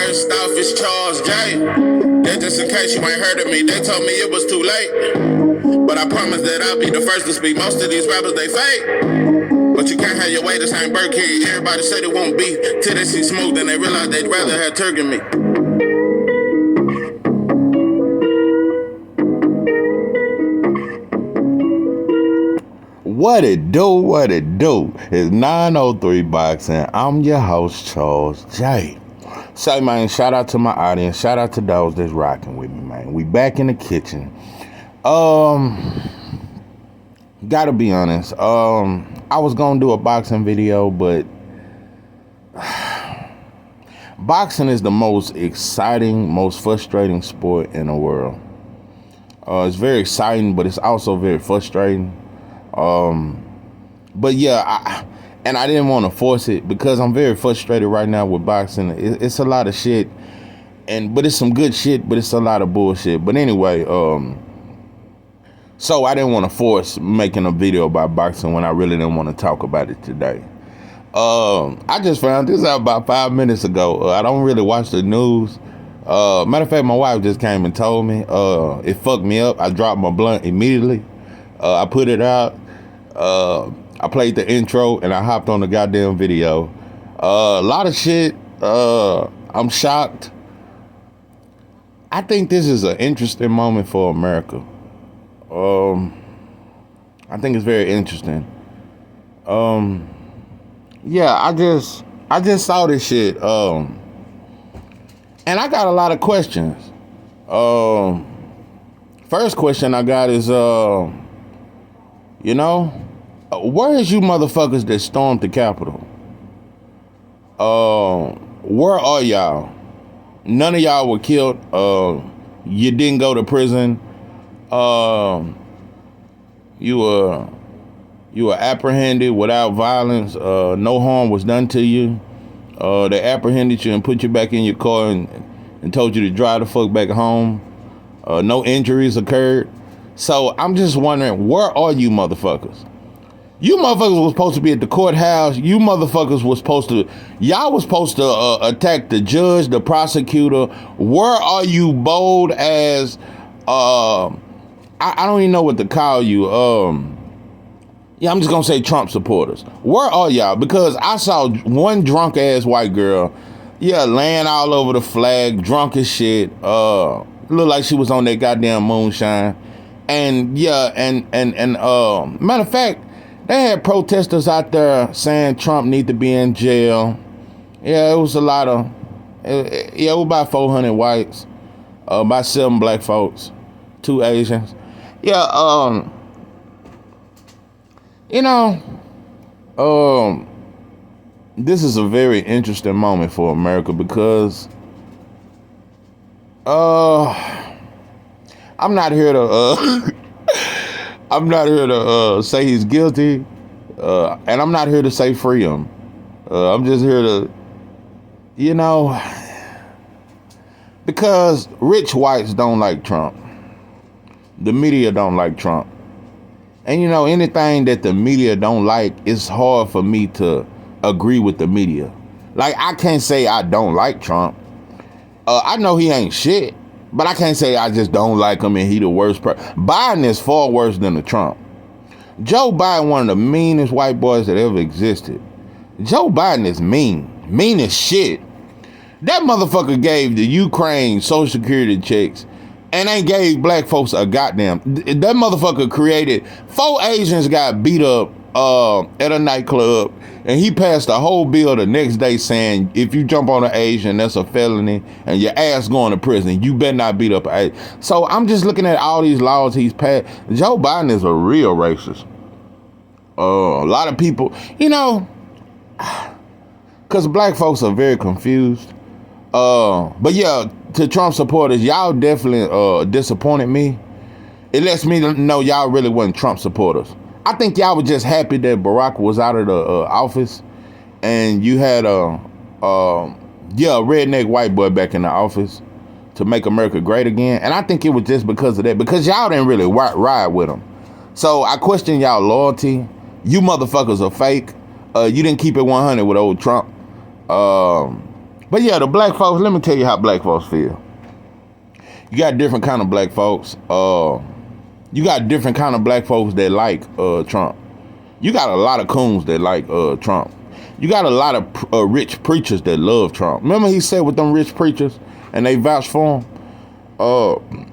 First off, it's Charles J. That just in case you ain't heard of me, they told me it was too late. But I promise that I'll be the first to speak. Most of these rappers, they fake. But you can't have your way, this ain't Burger King. Everybody say they won't beef till they see smoke, then they realize they'd rather have turkey meat. What it do? It's 903 Boxing. I'm your host, Charles J. Say, man, shout out to my audience. Shout out to those that's rocking with me, man. We back in the kitchen. Gotta be honest. I was gonna do a boxing video, but boxing is the most exciting, most frustrating sport in the world. It's very exciting, but it's also very frustrating. But yeah, I didn't want to force it because I'm very frustrated right now with boxing. It's a lot of shit, but it's some good shit, but it's a lot of bullshit. But anyway, so I didn't want to force making a video about boxing when I really didn't want to talk about it today. I just found this out about 5 minutes ago. I don't really watch the news. Matter of fact, my wife just came and told me. It fucked me up. I dropped my blunt immediately. I put it out. I played the intro and I hopped on the goddamn video. A lot of shit. I'm shocked. I think this is an interesting moment for America. I think it's very interesting. Yeah, I just saw this shit. And I got a lot of questions. First question I got is, where is you motherfuckers that stormed the Capitol? Where are y'all? None of y'all were killed. You didn't go to prison. You were apprehended without violence. No harm was done to you. They apprehended you and put you back in your car and told you to drive the fuck back home. No injuries occurred. So I'm just wondering, where are you motherfuckers? You motherfuckers was supposed to be at the courthouse. You motherfuckers was supposed to, y'all was supposed to attack the judge, the prosecutor. Where are you bold as, I don't even know what to call you. Yeah, I'm just gonna say Trump supporters. Where are y'all? Because I saw one drunk ass white girl, laying all over the flag, drunk as shit. Looked like she was on that goddamn moonshine. And matter of fact, they had protesters out there saying Trump need to be in jail. Yeah, it was a lot of, it was about 400 whites, about 7 black folks, 2 Asians. This is a very interesting moment for America because, I'm not here to say he's guilty, and I'm not here to say free him. I'm just here to, because rich whites don't like Trump. The media don't like Trump. And anything that the media don't like, it's hard for me to agree with the media. Like, I can't say I don't like Trump. I know he ain't shit. But I can't say I just don't like him and he the worst person. Biden is far worse than the Trump. Joe Biden, one of the meanest white boys that ever existed. Joe Biden is mean as shit. That motherfucker gave the Ukraine Social Security checks and ain't gave black folks a goddamn. That motherfucker created 4 Asians got beat up at a nightclub, and he passed a whole bill the next day saying if you jump on an Asian, that's a felony and your ass going to prison. You better not beat up an Asian. So I'm just looking at all these laws he's passed. Joe Biden is a real racist. A lot of people, because black folks are very confused. But yeah, to Trump supporters, y'all definitely disappointed me. It lets me know y'all really wasn't Trump supporters. I think y'all were just happy that Barack was out of the office, and you had a redneck white boy back in the office to make America great again. And I think it was just because of that, because y'all didn't really ride with him. So I question y'all loyalty. You motherfuckers are fake. You didn't keep it 100 with old Trump. But yeah, the black folks, let me tell you how black folks feel. You got different kind of black folks. You got different kind of black folks that like Trump. You got a lot of coons that like Trump. You got a lot of rich preachers that love Trump. Remember he said with them rich preachers and they vouched for him?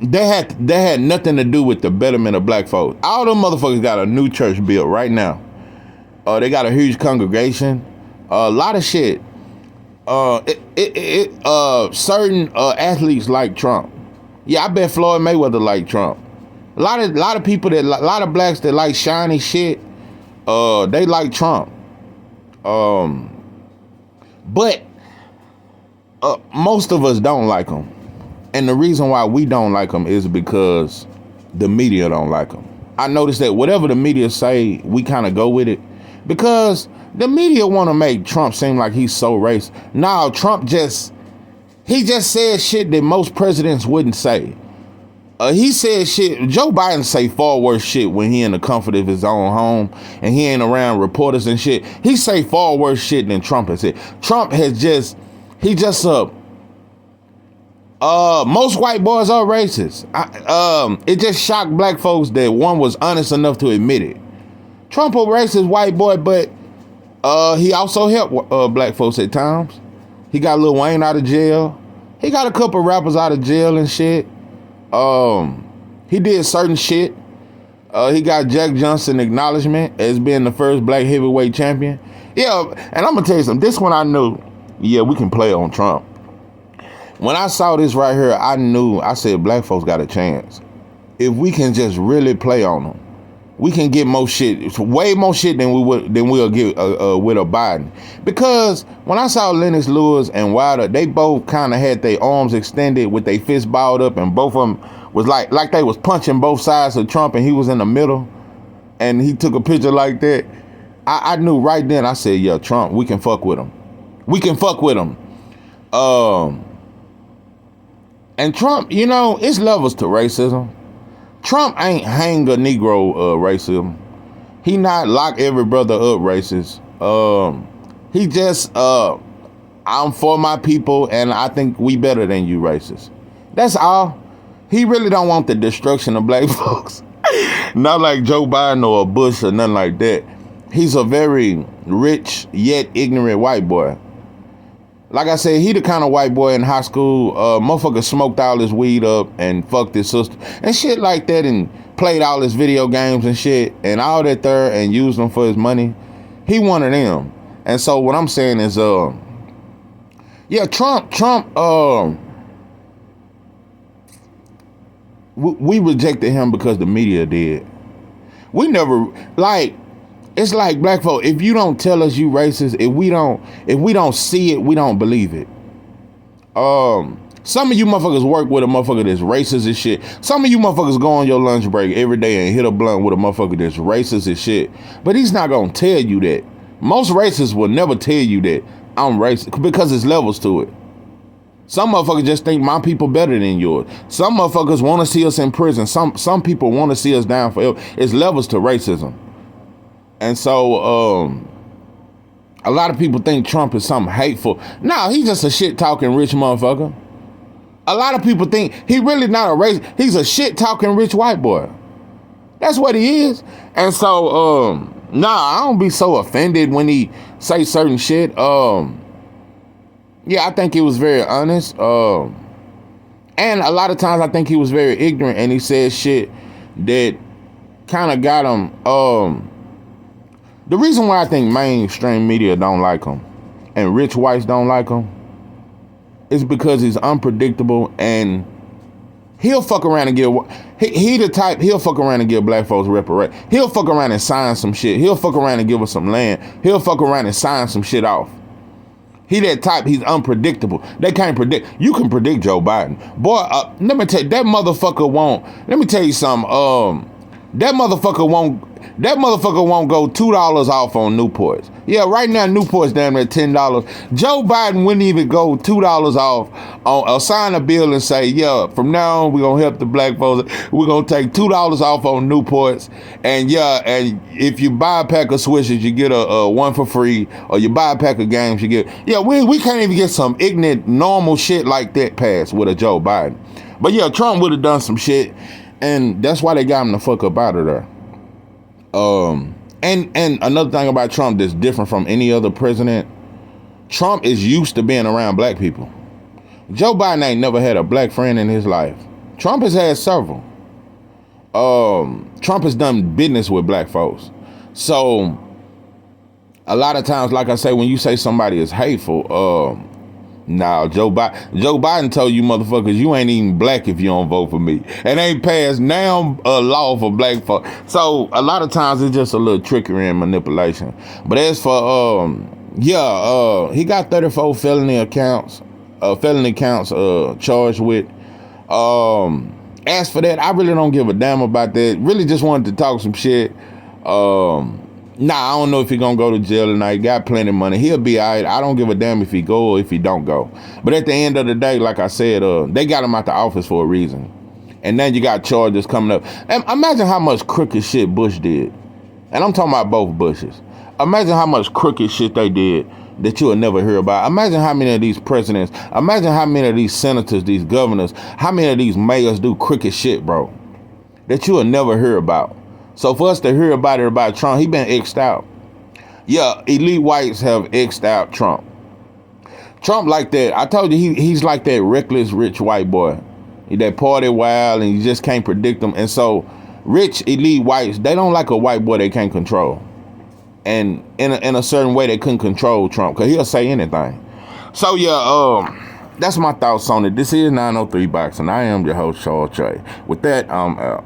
They had nothing to do with the betterment of black folks. All them motherfuckers got a new church built right now. They got a huge congregation. A lot of shit. Certain athletes like Trump. Yeah, I bet Floyd Mayweather like Trump. A lot of people a lot of blacks that like shiny shit. They like Trump. But most of us don't like him. And the reason why we don't like him is because the media don't like him. I noticed that whatever the media say, we kind of go with it. Because the media want to make Trump seem like he's so racist. No, Trump just said shit that most presidents wouldn't say. He said shit. Joe Biden say far worse shit when he in the comfort of his own home and he ain't around reporters and shit. He say far worse shit than Trump has said. Trump has most white boys are racist. It just shocked black folks that one was honest enough to admit it. Trump a racist white boy, but he also helped black folks at times. He got Lil Wayne out of jail. He got a couple rappers out of jail and shit. He did certain shit. He got Jack Johnson acknowledgement as being the first black heavyweight champion. Yeah, and I'm gonna tell you something. This one I knew, yeah, we can play on Trump. When I saw this right here, I said black folks got a chance. If we can just really play on them, we can get more shit, way more shit than we'll get with a Biden. Because when I saw Lennox Lewis and Wilder, they both kind of had their arms extended with their fists balled up, and both of them was like they was punching both sides of Trump, and he was in the middle, and he took a picture like that. I knew right then. I said, yeah, Trump, we can fuck with him. We can fuck with him. And Trump, you know, it's levels to racism. Trump ain't hang a Negro racism. He not lock every brother up racist. He just, I'm for my people and I think we better than you racist. That's all. He really don't want the destruction of black folks. Not like Joe Biden or Bush or nothing like that. He's a very rich yet ignorant white boy. Like I said, he the kind of white boy in high school, motherfucker smoked all his weed up and fucked his sister and shit like that and played all his video games and shit and all that there and used them for his money. He one of them. And so what I'm saying is, yeah, Trump, we rejected him because the media did. We never, like, it's like black folk, if you don't tell us you racist, if we don't see it, we don't believe it. Some of you motherfuckers work with a motherfucker that's racist as shit. Some of you motherfuckers go on your lunch break every day and hit a blunt with a motherfucker that's racist as shit. But he's not gonna tell you that. Most racists will never tell you that I'm racist because there's levels to it. Some motherfuckers just think my people better than yours. Some motherfuckers want to see us in prison. Some people want to see us down forever. It's levels to racism. And so, a lot of people think Trump is something hateful. No, he's just a shit-talking rich motherfucker. A lot of people think he really not a racist. He's a shit-talking rich white boy. That's what he is. And so, I don't be so offended when he say certain shit. Yeah, I think he was very honest. And a lot of times I think he was very ignorant and he said shit that kind of got him. The reason why I think mainstream media don't like him and rich whites don't like him is because he's unpredictable and he'll fuck around and give, he the type, he'll fuck around and give black folks reparation. He'll fuck around and sign some shit. He'll fuck around and give us some land. He'll fuck around and sign some shit off. He that type, he's unpredictable. They can't predict. You can predict Joe Biden. Boy, let me tell you, that motherfucker won't, let me tell you something. That motherfucker won't, That motherfucker won't go $2 off on Newports. Yeah, right now Newport's damn near $10. Joe Biden wouldn't even go $2 off on or sign a bill and say, yeah, from now on we're gonna help the black folks. We're gonna take $2 off on Newports, and yeah, and if you buy a pack of Swishers, you get a one for free, or you buy a pack of games, you get. Yeah, we can't even get some ignorant normal shit like that passed with a Joe Biden. But yeah, Trump would have done some shit, and that's why they got him the fuck up out of there. And another thing about Trump that's different from any other president, Trump is used to being around black people. Joe Biden ain't never had a black friend in his life. Trump has had several. Trump has done business with black folks. So a lot of times, like I say, when you say somebody is hateful, nah, Joe Biden told you motherfuckers, you ain't even black if you don't vote for me. And ain't passed now a law for black folks. So a lot of times it's just a little trickery and manipulation. But as for he got 34 felony counts charged with. As for that, I really don't give a damn about that. Really just wanted to talk some shit. I don't know if he gonna go to jail tonight. Got plenty of money. He'll be all right. I don't give a damn if he go or if he don't go. But at the end of the day, like I said, they got him out the office for a reason. And then you got charges coming up. And imagine how much crooked shit Bush did. And I'm talking about both Bushes. Imagine how much crooked shit they did that you'll never hear about. Imagine how many of these presidents, imagine how many of these senators, these governors, how many of these mayors do crooked shit, bro, that you'll never hear about. So for us to hear about it about Trump, he been X'd out. Yeah, elite whites have X'd out Trump. Trump like that. I told you he's like that reckless rich white boy. He that party wild and you just can't predict him. And so rich elite whites, they don't like a white boy they can't control. And in a certain way they couldn't control Trump because he'll say anything. So yeah, that's my thoughts on it. This is 903 Boxing. I am your host, Charles Trey. With that, I'm out.